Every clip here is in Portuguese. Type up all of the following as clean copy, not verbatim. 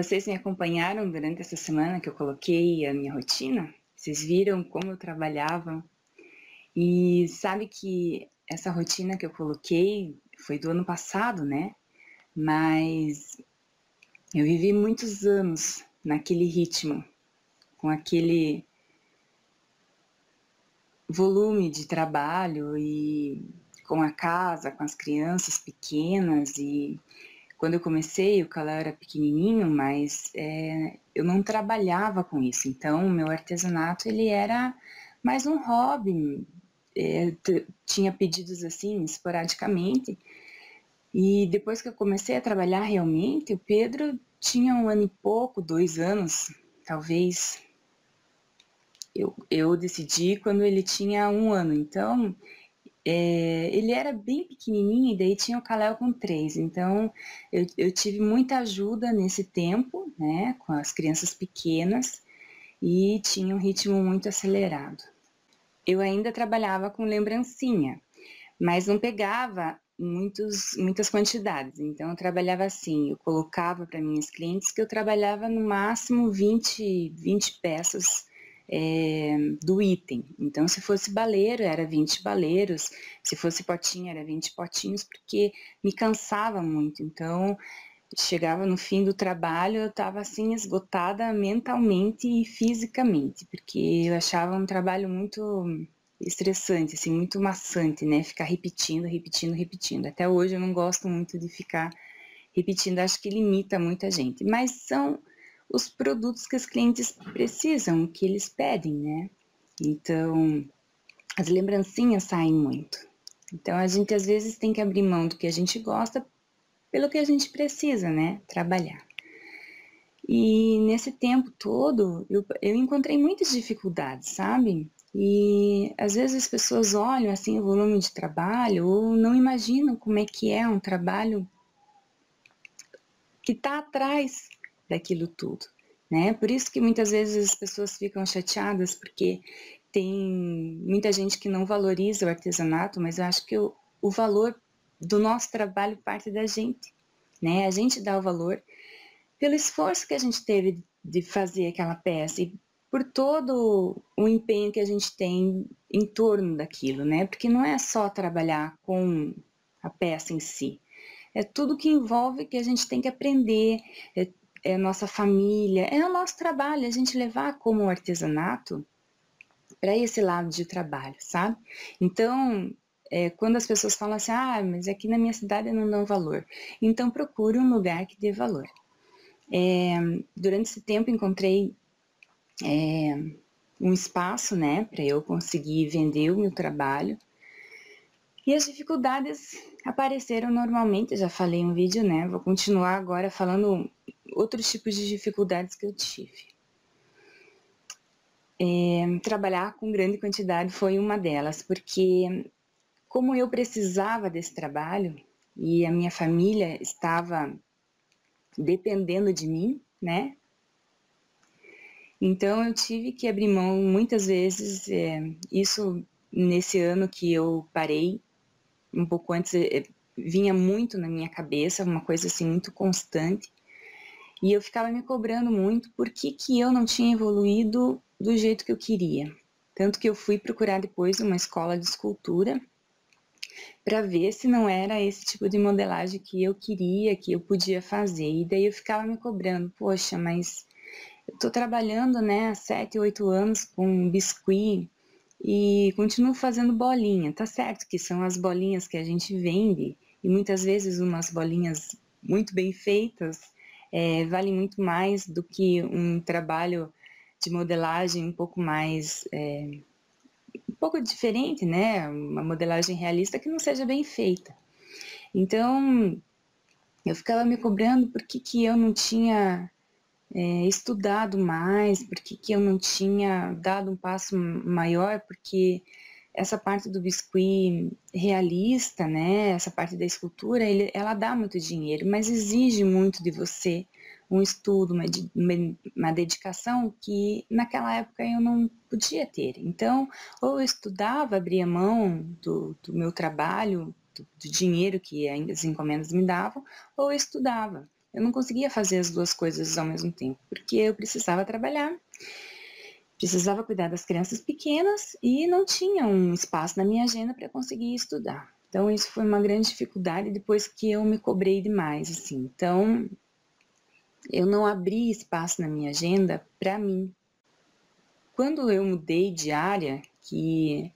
Vocês me acompanharam durante essa semana que eu coloquei a minha rotina? Vocês viram como eu trabalhava? E sabe que essa rotina que eu coloquei foi do ano passado, né? Mas eu vivi muitos anos naquele ritmo, com aquele volume de trabalho e com a casa, com as crianças pequenas. E quando eu comecei, o Calé era pequenininho, mas eu não trabalhava com isso. Então, o meu artesanato ele era mais um hobby. Tinha pedidos assim, esporadicamente. E depois que eu comecei a trabalhar realmente, o Pedro tinha 1 ano e pouco, 2 anos, talvez. Eu decidi quando ele tinha 1 ano. Então, ele era bem pequenininho e daí tinha o Kalel com 3. Então, eu tive muita ajuda nesse tempo, né, com as crianças pequenas, e tinha um ritmo muito acelerado. Eu ainda trabalhava com lembrancinha, mas não pegava muitas quantidades. Então, eu trabalhava assim, eu colocava para minhas clientes que eu trabalhava no máximo 20 peças do item. Então, se fosse baleiro, era 20 baleiros, se fosse potinho, era 20 potinhos, porque me cansava muito. Então, chegava no fim do trabalho, eu estava assim esgotada mentalmente e fisicamente, porque eu achava um trabalho muito estressante, assim, muito maçante, né? Ficar repetindo, repetindo, repetindo. Até hoje eu não gosto muito de ficar repetindo, acho que limita muita gente. Mas são os produtos que os clientes precisam, que eles pedem, né? Então, as lembrancinhas saem muito. Então, a gente às vezes tem que abrir mão do que a gente gosta pelo que a gente precisa, né? Trabalhar. E nesse tempo todo, eu encontrei muitas dificuldades, sabe? E às vezes as pessoas olham assim o volume de trabalho ou não imaginam como é que é um trabalho que está atrás daquilo tudo, né? Por isso que muitas vezes as pessoas ficam chateadas porque tem muita gente que não valoriza o artesanato, mas eu acho que o valor do nosso trabalho parte da gente, né? A gente dá o valor pelo esforço que a gente teve de fazer aquela peça e por todo o empenho que a gente tem em torno daquilo, né? Porque não é só trabalhar com a peça em si, é tudo que envolve que a gente tem que aprender, é a nossa família, é o nosso trabalho, a gente levar como artesanato para esse lado de trabalho, sabe? Então, quando as pessoas falam assim, mas aqui na minha cidade não dão valor, então procure um lugar que dê valor. Durante esse tempo encontrei um espaço, né, para eu conseguir vender o meu trabalho. E as dificuldades apareceram normalmente, já falei no vídeo, né, vou continuar agora falando outros tipos de dificuldades que eu tive. Trabalhar com grande quantidade foi uma delas, porque como eu precisava desse trabalho e a minha família estava dependendo de mim, né, então eu tive que abrir mão muitas vezes, isso nesse ano que eu parei, um pouco antes, vinha muito na minha cabeça, uma coisa assim muito constante, e eu ficava me cobrando muito por que eu não tinha evoluído do jeito que eu queria. Tanto que eu fui procurar depois uma escola de escultura para ver se não era esse tipo de modelagem que eu queria, que eu podia fazer. E daí eu ficava me cobrando, poxa, mas eu estou trabalhando, né, há 7, 8 anos com biscuit e continuo fazendo bolinha. Tá certo que são as bolinhas que a gente vende e muitas vezes umas bolinhas muito bem feitas valem muito mais do que um trabalho de modelagem um pouco mais, um pouco diferente, né, uma modelagem realista que não seja bem feita. Então, eu ficava me cobrando por que eu não tinha estudado mais, por que eu não tinha dado um passo maior, porque essa parte do biscuit realista, né, essa parte da escultura, ela dá muito dinheiro, mas exige muito de você um estudo, uma dedicação que naquela época eu não podia ter. Então, ou eu estudava, abria mão do meu trabalho, do dinheiro que as encomendas me davam, ou eu estudava. eu não conseguia fazer as duas coisas ao mesmo tempo, porque eu precisava trabalhar, precisava cuidar das crianças pequenas e não tinha um espaço na minha agenda para conseguir estudar. Então, isso foi uma grande dificuldade depois que eu me cobrei demais, assim. Então, eu não abri espaço na minha agenda para mim. Quando eu mudei de área, que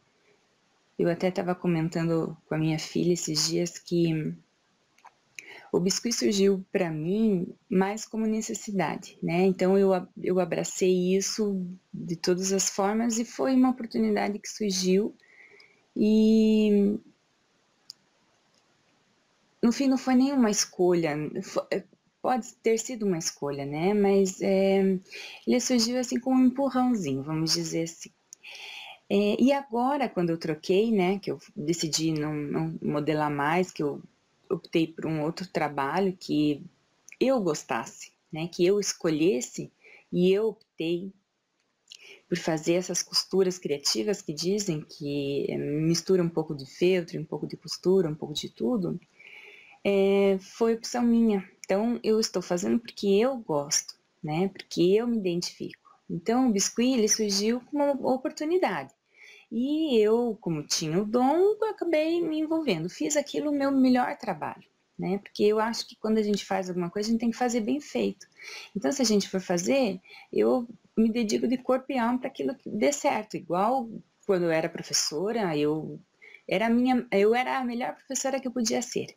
eu até estava comentando com a minha filha esses dias que o biscuit surgiu para mim mais como necessidade, né? Então eu abracei isso de todas as formas e foi uma oportunidade que surgiu e no fim não foi nenhuma escolha, pode ter sido uma escolha, né? Mas ele surgiu assim com um empurrãozinho, vamos dizer assim. E agora, quando eu troquei, né, que eu decidi não modelar mais, que eu optei por um outro trabalho que eu gostasse, né, que eu escolhesse, e eu optei por fazer essas costuras criativas que dizem que mistura um pouco de feltro, um pouco de costura, um pouco de tudo, foi opção minha. Então, eu estou fazendo porque eu gosto, né, porque eu me identifico. Então, o biscuit, ele surgiu como uma oportunidade. E eu, como tinha o dom, acabei me envolvendo. Fiz aquilo o meu melhor trabalho, né? Porque eu acho que quando a gente faz alguma coisa, a gente tem que fazer bem feito. Então, se a gente for fazer, eu me dedico de corpo e alma para aquilo que dê certo. Igual quando eu era professora, eu era a melhor professora que eu podia ser.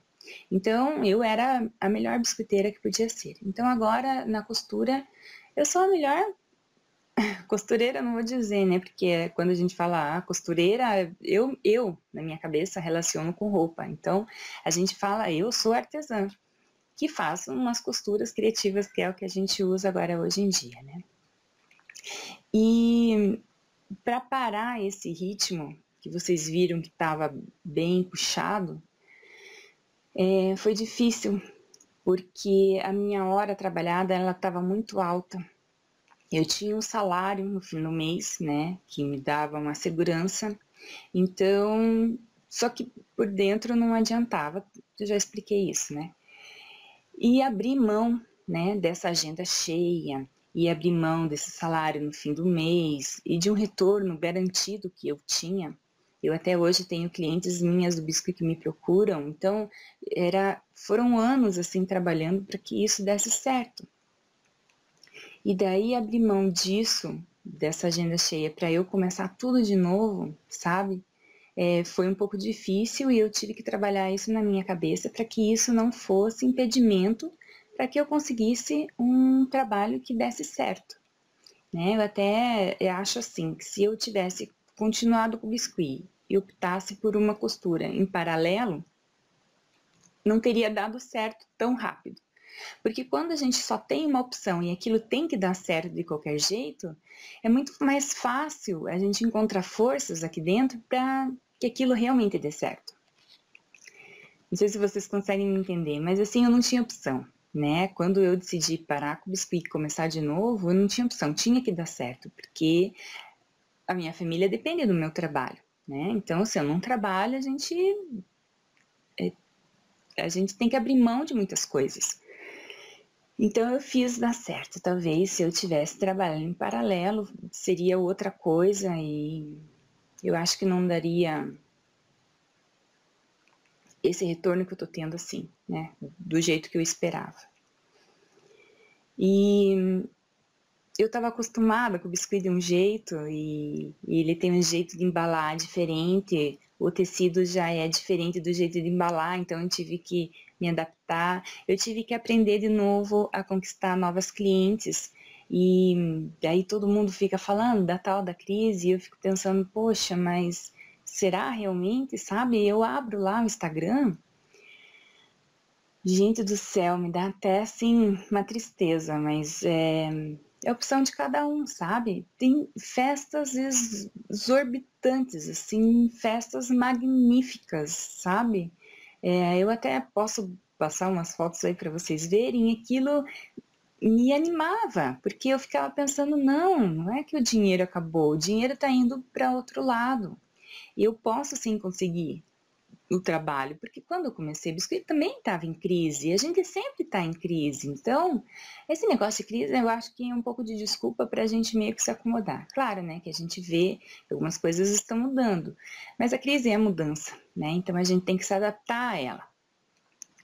Então, eu era a melhor biscoiteira que podia ser. Então, agora, na costura, eu sou a melhor costureira, não vou dizer, né? Porque quando a gente fala costureira, eu, na minha cabeça, relaciono com roupa. Então, a gente fala, eu sou artesã, que faço umas costuras criativas, que é o que a gente usa agora hoje em dia, né? E para parar esse ritmo, que vocês viram que estava bem puxado, foi difícil, porque a minha hora trabalhada, ela estava muito alta. Eu tinha um salário no fim do mês, né, que me dava uma segurança, então, só que por dentro não adiantava, eu já expliquei isso, né. E abrir mão, né, dessa agenda cheia, e abrir mão desse salário no fim do mês, e de um retorno garantido que eu tinha, eu até hoje tenho clientes minhas do biscuit que me procuram, então foram anos assim trabalhando para que isso desse certo. E daí abrir mão disso, dessa agenda cheia, para eu começar tudo de novo, sabe? Foi um pouco difícil e eu tive que trabalhar isso na minha cabeça para que isso não fosse impedimento para que eu conseguisse um trabalho que desse certo. Né? Eu acho assim, que se eu tivesse continuado com o biscuit e optasse por uma costura em paralelo, não teria dado certo tão rápido. Porque quando a gente só tem uma opção e aquilo tem que dar certo de qualquer jeito, é muito mais fácil a gente encontrar forças aqui dentro para que aquilo realmente dê certo. Não sei se vocês conseguem me entender, mas assim, eu não tinha opção, né? Quando eu decidi parar com o biscuit e começar de novo, eu não tinha opção, tinha que dar certo, porque a minha família depende do meu trabalho, né? Então, se eu não trabalho, a gente tem que abrir mão de muitas coisas. Então eu fiz dar certo. Talvez se eu tivesse trabalhando em paralelo seria outra coisa e eu acho que não daria esse retorno que eu tô tendo assim, né? Do jeito que eu esperava. E eu estava acostumada com o biscuit de um jeito e ele tem um jeito de embalar diferente, o tecido já é diferente do jeito de embalar, então eu tive que me adaptar, eu tive que aprender de novo a conquistar novas clientes e daí todo mundo fica falando da tal da crise e eu fico pensando, poxa, mas será realmente, sabe? Eu abro lá o Instagram, gente do céu, me dá até assim uma tristeza, mas é opção de cada um, sabe? Tem festas exorbitantes, assim, festas magníficas, sabe? Eu até posso passar umas fotos aí para vocês verem, aquilo me animava, porque eu ficava pensando, não é que o dinheiro acabou, o dinheiro está indo para outro lado, e eu posso sim conseguir, o trabalho, porque quando eu comecei biscoito também estava em crise, e a gente sempre está em crise, então esse negócio de crise eu acho que é um pouco de desculpa para a gente meio que se acomodar. Claro, né, que a gente vê que algumas coisas estão mudando, mas a crise é mudança, né, então a gente tem que se adaptar a ela.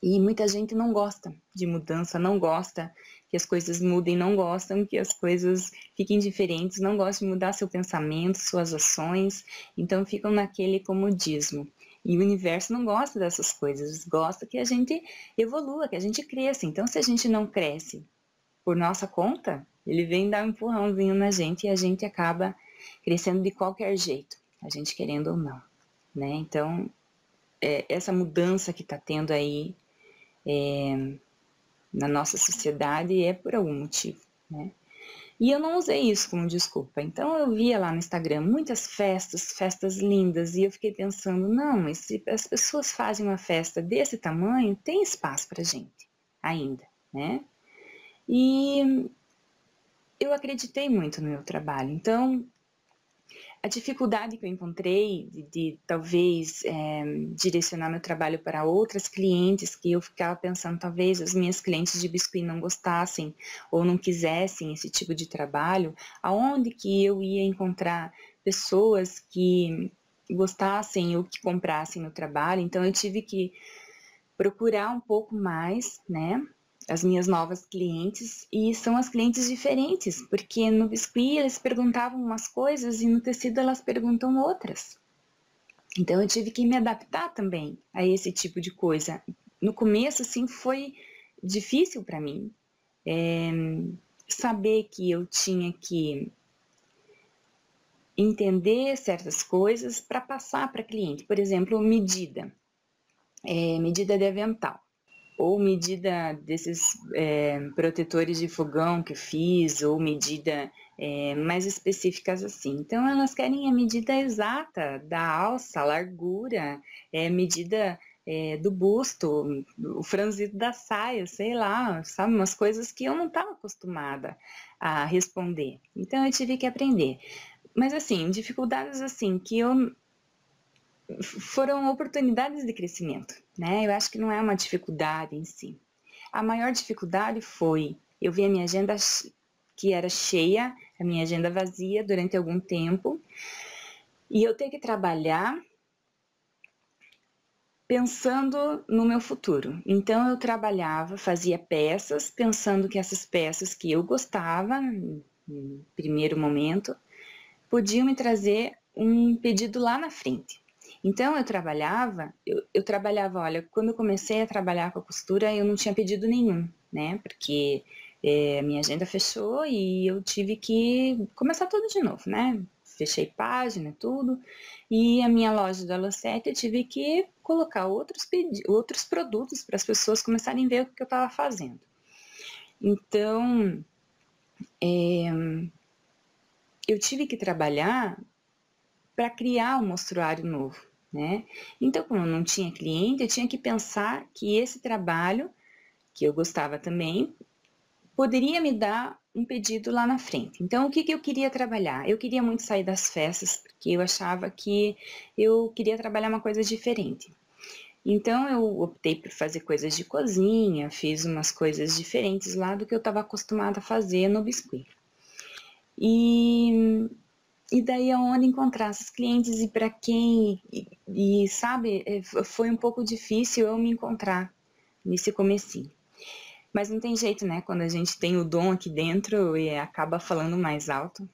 E muita gente não gosta de mudança, não gosta que as coisas mudem, não gostam que as coisas fiquem diferentes, não gostam de mudar seu pensamento, suas ações, então ficam naquele comodismo. E o universo não gosta dessas coisas, gosta que a gente evolua, que a gente cresça. Então, se a gente não cresce por nossa conta, ele vem dar um empurrãozinho na gente e a gente acaba crescendo de qualquer jeito, a gente querendo ou não, né? Então, essa mudança que está tendo aí na nossa sociedade é por algum motivo, né? E eu não usei isso como desculpa. Então eu via lá no Instagram muitas festas, festas lindas, e eu fiquei pensando, não, se as pessoas fazem uma festa desse tamanho, tem espaço pra gente ainda, né? E eu acreditei muito no meu trabalho. Então a dificuldade que eu encontrei de talvez direcionar meu trabalho para outras clientes, que eu ficava pensando, talvez as minhas clientes de biscuit não gostassem ou não quisessem esse tipo de trabalho, aonde que eu ia encontrar pessoas que gostassem ou que comprassem no trabalho. Então eu tive que procurar um pouco mais, né? As minhas novas clientes, e são as clientes diferentes, porque no biscuit eles perguntavam umas coisas e no tecido elas perguntam outras. Então eu tive que me adaptar também a esse tipo de coisa. No começo, assim, foi difícil para mim saber que eu tinha que entender certas coisas para passar para cliente. Por exemplo, medida de avental, ou medida desses protetores de fogão que eu fiz, ou medida mais específicas assim. Então, elas querem a medida exata da alça, largura, medida do busto, o franzido da saia, sei lá, sabe, umas coisas que eu não estava acostumada a responder. Então, eu tive que aprender. Mas, assim, dificuldades assim que foram oportunidades de crescimento, né? Eu acho que não é uma dificuldade em si. A maior dificuldade foi eu vi a minha agenda que era cheia, a minha agenda vazia durante algum tempo, e eu ter que trabalhar pensando no meu futuro. Então eu trabalhava, fazia peças, pensando que essas peças que eu gostava, no primeiro momento, podiam me trazer um pedido lá na frente. Então eu trabalhava, olha, quando eu comecei a trabalhar com a costura, eu não tinha pedido nenhum, né? Porque minha agenda fechou e eu tive que começar tudo de novo, né? Fechei página, tudo. E a minha loja do Elo7 eu tive que colocar outros produtos para as pessoas começarem a ver o que eu estava fazendo. Então, eu tive que trabalhar para criar um mostruário novo, né? Então, como eu não tinha cliente, eu tinha que pensar que esse trabalho, que eu gostava também, poderia me dar um pedido lá na frente. Então, o que eu queria trabalhar? Eu queria muito sair das festas, porque eu achava que eu queria trabalhar uma coisa diferente. Então, eu optei por fazer coisas de cozinha, fiz umas coisas diferentes lá do que eu estava acostumada a fazer no biscuit. E daí é onde encontrar esses clientes e para quem, sabe, foi um pouco difícil eu me encontrar nesse comecinho. Mas não tem jeito, né? Quando a gente tem o dom aqui dentro e acaba falando mais alto.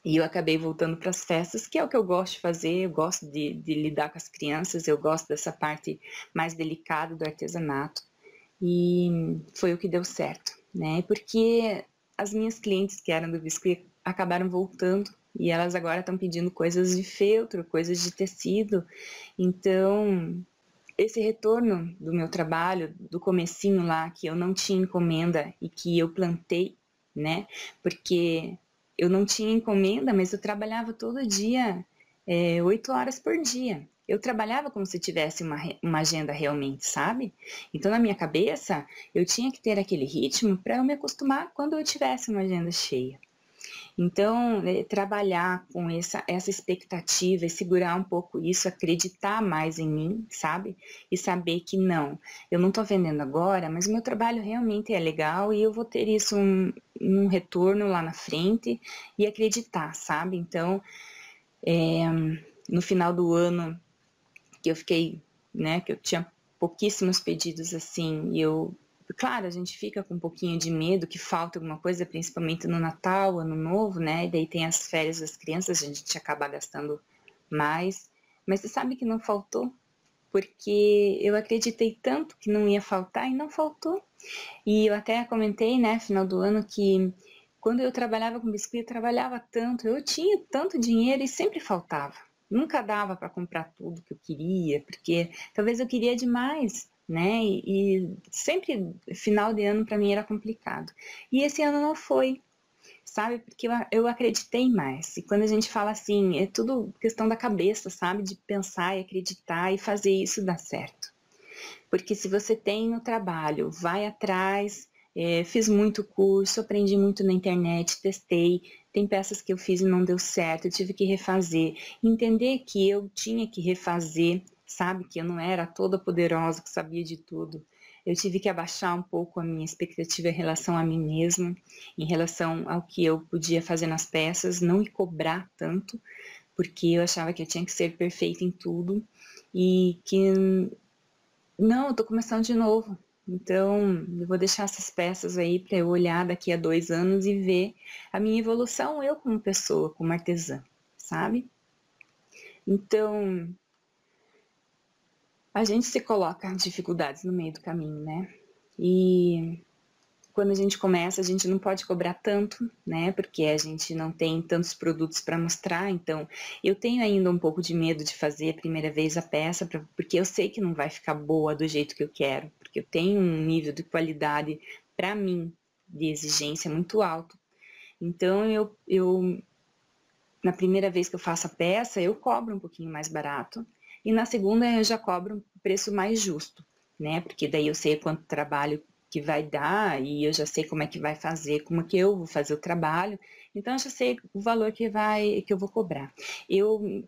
E eu acabei voltando para as festas, que é o que eu gosto de fazer, eu gosto de lidar com as crianças, eu gosto dessa parte mais delicada do artesanato. E foi o que deu certo, né? Porque as minhas clientes que eram do biscuit acabaram voltando e elas agora estão pedindo coisas de feltro, coisas de tecido. Então, esse retorno do meu trabalho, do comecinho lá, que eu não tinha encomenda e que eu plantei, né? Porque eu não tinha encomenda, mas eu trabalhava todo dia, 8 horas por dia. Eu trabalhava como se tivesse uma agenda realmente, sabe? Então, na minha cabeça, eu tinha que ter aquele ritmo para eu me acostumar quando eu tivesse uma agenda cheia. Então, trabalhar com essa expectativa e segurar um pouco isso, acreditar mais em mim, sabe? E saber que não, eu não estou vendendo agora, mas o meu trabalho realmente é legal e eu vou ter isso um retorno lá na frente e acreditar, sabe? Então, no final do ano, que eu fiquei, né, que eu tinha pouquíssimos pedidos assim, e eu, claro, a gente fica com um pouquinho de medo que falta alguma coisa, principalmente no Natal, Ano Novo, né, e daí tem as férias das crianças, a gente acaba gastando mais, mas você sabe que não faltou, porque eu acreditei tanto que não ia faltar e não faltou. E eu até comentei, né, final do ano, que quando eu trabalhava com biscoito, eu trabalhava tanto, eu tinha tanto dinheiro e sempre faltava. Nunca dava para comprar tudo que eu queria, porque talvez eu queria demais, né? E sempre final de ano para mim era complicado. E esse ano não foi, sabe? Porque eu acreditei mais. E quando a gente fala assim, é tudo questão da cabeça, sabe? De pensar e acreditar e fazer isso dar certo. Porque se você tem no trabalho, vai atrás, fiz muito curso, aprendi muito na internet, testei, tem peças que eu fiz e não deu certo, eu tive que refazer. Entender que eu tinha que refazer, sabe? Que eu não era toda poderosa, que sabia de tudo. Eu tive que abaixar um pouco a minha expectativa em relação a mim mesma, em relação ao que eu podia fazer nas peças, não me cobrar tanto, porque eu achava que eu tinha que ser perfeita em tudo e que não, eu tô começando de novo. Então, eu vou deixar essas peças aí para eu olhar daqui a 2 anos e ver a minha evolução, eu como pessoa, como artesã, sabe? Então, a gente se coloca dificuldades no meio do caminho, né? E quando a gente começa, a gente não pode cobrar tanto, né? Porque a gente não tem tantos produtos para mostrar. Então, eu tenho ainda um pouco de medo de fazer a primeira vez a peça, porque eu sei que não vai ficar boa do jeito que eu quero, porque eu tenho um nível de qualidade para mim de exigência muito alto. Então, na primeira vez que eu faço a peça, eu cobro um pouquinho mais barato. E na segunda eu já cobro um preço mais justo, né? Porque daí eu sei quanto trabalho que vai dar e eu já sei como é que vai fazer, como que eu vou fazer o trabalho. Então eu já sei o valor que eu vou cobrar. Eu,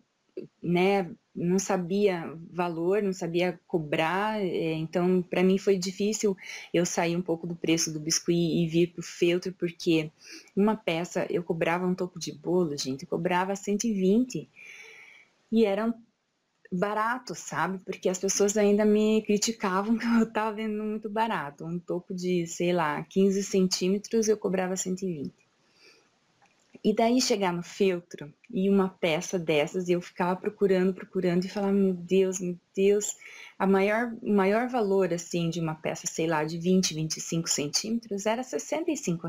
né, não sabia valor, não sabia cobrar, então para mim foi difícil eu sair um pouco do preço do biscuit e vir para o feltro, porque uma peça eu cobrava um topo de bolo, gente, eu cobrava 120 e era barato, sabe? Porque as pessoas ainda me criticavam que eu estava vendendo muito barato. Um topo de, sei lá, 15 centímetros eu cobrava 120. E daí chegar no feltro e uma peça dessas, e eu ficava procurando e falava, meu Deus, o maior valor assim de uma peça, sei lá, de 20, 25 centímetros era R$ 65.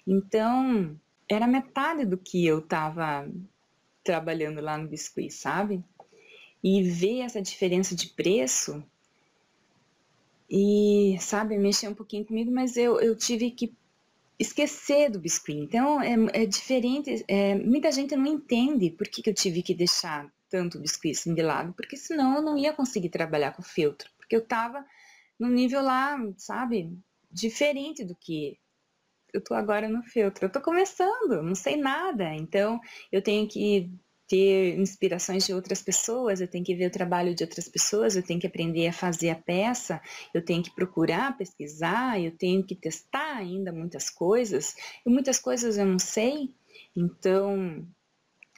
Então, era metade do que eu estava trabalhando lá no biscuit, sabe? E ver essa diferença de preço e, sabe, mexer um pouquinho comigo, mas eu tive que esquecer do biscuit. Então é diferente, muita gente não entende por que eu tive que deixar tanto o biscuit assim de lado, porque senão eu não ia conseguir trabalhar com filtro, porque eu estava no nível lá, sabe, diferente do que eu tô agora no filtro. Eu tô começando, não sei nada, então eu tenho que ter inspirações de outras pessoas, eu tenho que ver o trabalho de outras pessoas, eu tenho que aprender a fazer a peça, eu tenho que procurar, pesquisar, eu tenho que testar ainda muitas coisas, e muitas coisas eu não sei, então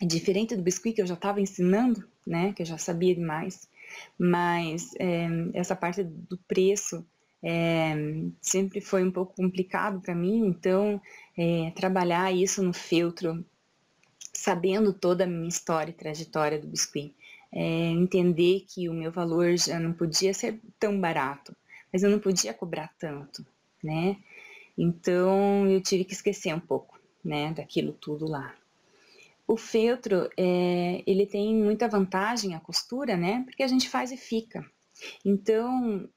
é diferente do biscuit que eu já estava ensinando, né, que eu já sabia demais, mas essa parte do preço é, sempre foi um pouco complicado para mim, então trabalhar isso no feltro, sabendo toda a minha história e trajetória do biscuit, entender que o meu valor já não podia ser tão barato, mas eu não podia cobrar tanto, né? Então eu tive que esquecer um pouco, né, daquilo tudo lá. O feltro, ele tem muita vantagem, a costura, né? Porque a gente faz e fica. Então,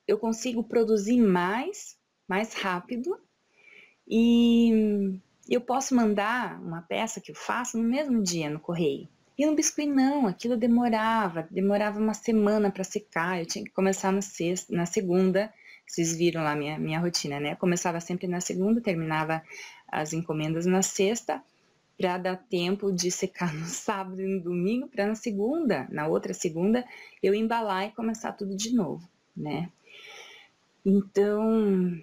eu consigo produzir mais rápido e eu posso mandar uma peça que eu faço no mesmo dia no correio. E no biscuit não, aquilo demorava uma semana para secar, eu tinha que começar na segunda, vocês viram lá minha rotina, né? Eu começava sempre na segunda, terminava as encomendas na sexta, para dar tempo de secar no sábado e no domingo, para na segunda, na outra segunda, eu embalar e começar tudo de novo, né? Então,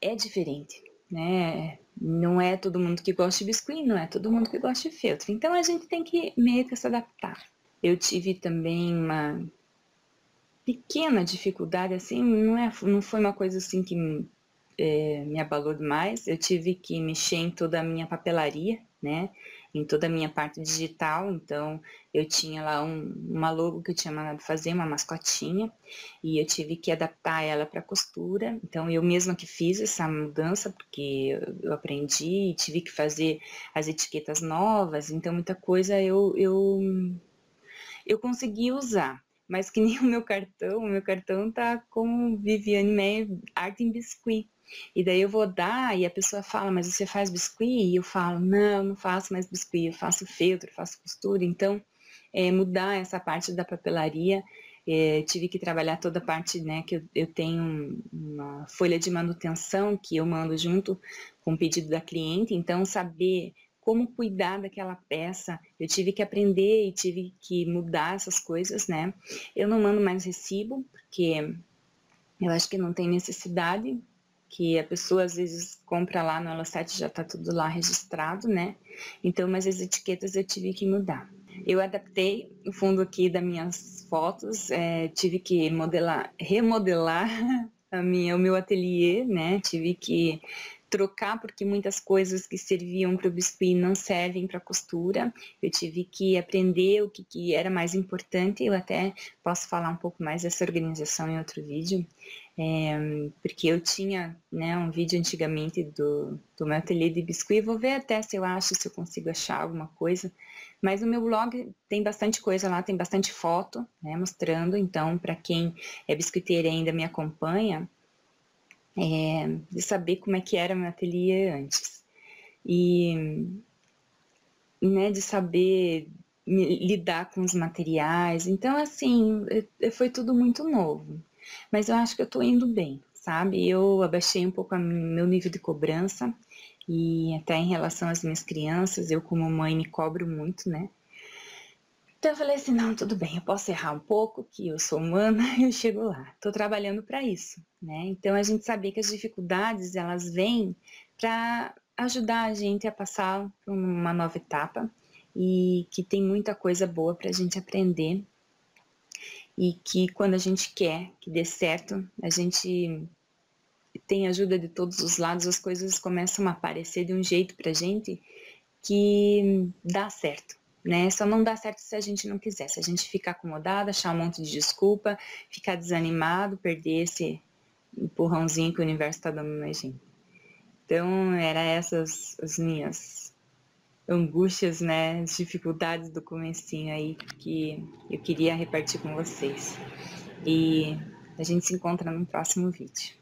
é diferente, né? Não é todo mundo que gosta de biscuit, não é todo mundo que gosta de feltro. Então, a gente tem que meio que se adaptar. Eu tive também uma pequena dificuldade, assim, não foi uma coisa assim que me abalou demais. Eu tive que mexer em toda a minha papelaria, né? Em toda a minha parte digital. Então, eu tinha lá uma logo que eu tinha mandado fazer, uma mascotinha, e eu tive que adaptar ela para costura. Então, eu mesma que fiz essa mudança, porque eu aprendi e tive que fazer as etiquetas novas. Então, muita coisa eu consegui usar. Mas que nem o meu cartão tá com Viviane Meyer Arte em Biscuit. E daí eu vou dar e a pessoa fala, mas você faz biscuit? E eu falo, não faço mais biscuit, eu faço feltro, faço costura. Então, mudar essa parte da papelaria, tive que trabalhar toda a parte, né, que eu tenho uma folha de manutenção que eu mando junto com o pedido da cliente, então saber como cuidar daquela peça, eu tive que aprender e tive que mudar essas coisas, né? Eu não mando mais recibo, porque eu acho que não tem necessidade, que a pessoa às vezes compra lá no Elo7 já tá tudo lá registrado, né? Então, mas as etiquetas eu tive que mudar. Eu adaptei o fundo aqui das minhas fotos, tive que remodelar o meu ateliê, né? Tive que trocar porque muitas coisas que serviam para o biscuit não servem para costura. Eu tive que aprender o que era mais importante. Eu até posso falar um pouco mais dessa organização em outro vídeo, porque eu tinha, né, um vídeo antigamente do meu ateliê de biscuit. Vou ver até se eu consigo achar alguma coisa. Mas no meu blog tem bastante coisa lá, tem bastante foto, né, mostrando. Então, para quem é biscuiteira e ainda me acompanha, de saber como é que era o meu ateliê antes. E, né, de saber lidar com os materiais. Então, assim, foi tudo muito novo. Mas eu acho que eu tô indo bem, sabe? Eu abaixei um pouco meu nível de cobrança e até em relação às minhas crianças, eu como mãe me cobro muito, né? Então eu falei assim, não, tudo bem, eu posso errar um pouco, que eu sou humana, eu chego lá. Estou trabalhando para isso, né? Então a gente sabia que as dificuldades, elas vêm para ajudar a gente a passar por uma nova etapa e que tem muita coisa boa para a gente aprender e que quando a gente quer que dê certo, a gente tem ajuda de todos os lados, as coisas começam a aparecer de um jeito para a gente que dá certo, né? Só não dá certo se a gente não quiser, se a gente ficar acomodado, achar um monte de desculpa, ficar desanimado, perder esse empurrãozinho que o universo está dando na gente. Então, era essas as minhas angústias, né, as dificuldades do comecinho aí que eu queria repartir com vocês. E a gente se encontra no próximo vídeo.